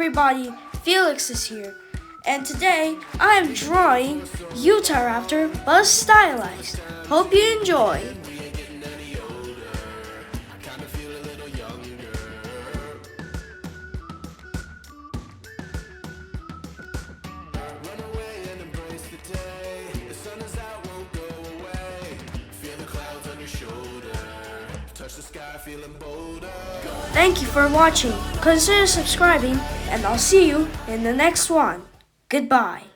everybody, Felix is here, and today I am drawing Utahraptor but stylized. Hope you enjoy! Thank you for watching. Consider subscribing, and I'll see you in the next one. Goodbye.